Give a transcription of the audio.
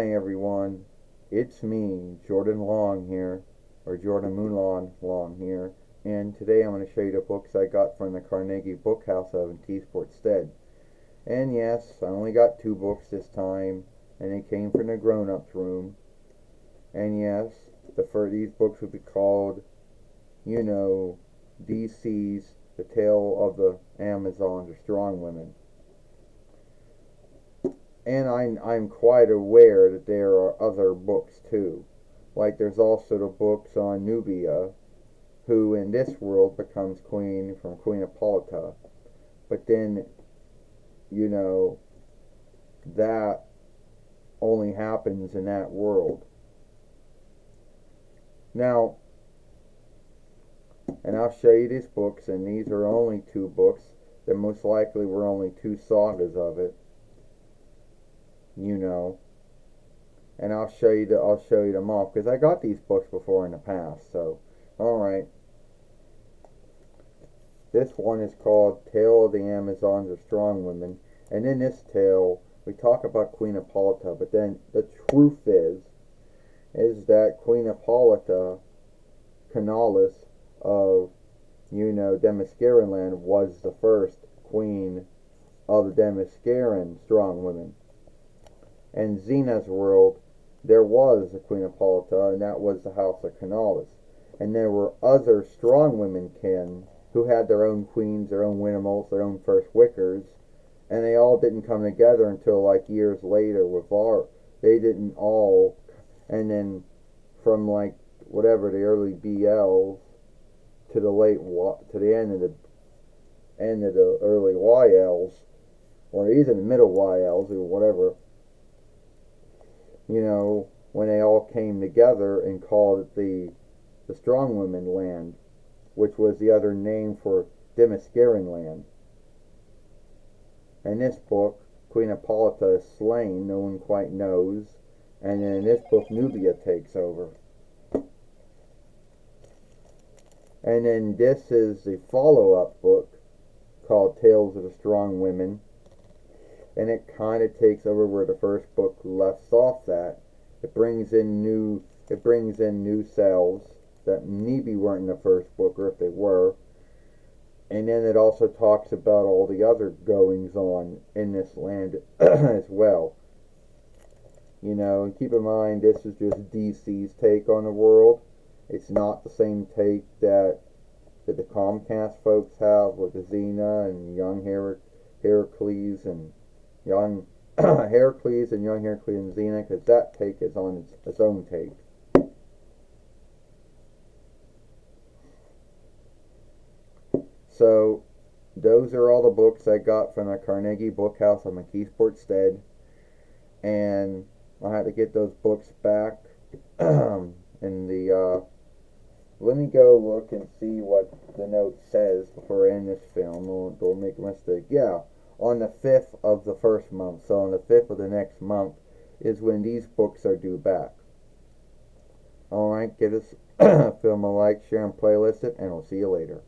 Hi everyone, it's me, Jordan Long here, or Jordan Moonlawn Long here, and today I'm going to show you the books I got from the Carnegie book house out in Mckeesport Stead. And yes, I only got 2 books this time, and they came from the grown-ups room. And yes, these books would be called, DC's The Tale of the Amazons, or Strong Women. And I'm quite aware that there are other books too. Like there's also the books on Nubia, who in this world becomes queen from Queen Hippolyta. But then, that only happens in that world. Now, and I'll show you these books, and these are only 2 books. There most likely were only 2 sagas of it. And I'll show you them off because I got these books before in the past. So, all right. This one is called Tale of the Amazons, or Strong Women, and in this tale we talk about Queen Hippolyta, but then the truth is that Queen Hippolyta Canalis of Demascaran land was the first queen of the Demascaran strong women. In Xena's world, there was a Queen Hippolyta, and that was the house of Canalis. And there were other strong women kin who had their own queens, their own Winnemals, their own first Wickers, and they all didn't come together until like years later with they didn't all, and then from like whatever the early BLs to the end of the early YLs, or even the middle YLs or whatever, when they all came together and called it the Strong Women Land, which was the other name for Demascaran land. In this book, Queen Hippolyta is slain, no one quite knows, and then in this book, Nubia takes over. And then this is the follow-up book called Tales of the Strong Women, and it kind of takes over where the first book left off at. It brings in new selves that maybe weren't in the first book, or if they were. And then it also talks about all the other goings on in this land as well. And keep in mind, this is just DC's take on the world. It's not the same take that the Comcast folks have with the Xena and young Heracles and young Heracles and Xena, because that take is on its own take. So, those are all the books I got from the Carnegie book house on Mckeesport Stead, and I had to get those books back. Let me go look and see what the note says before I end this film. Don't make a mistake. Yeah, on the 5th of the first month, so on the 5th of the next month is when these books are due back. Alright, give this film a like, share, and playlist it, and I'll see you later.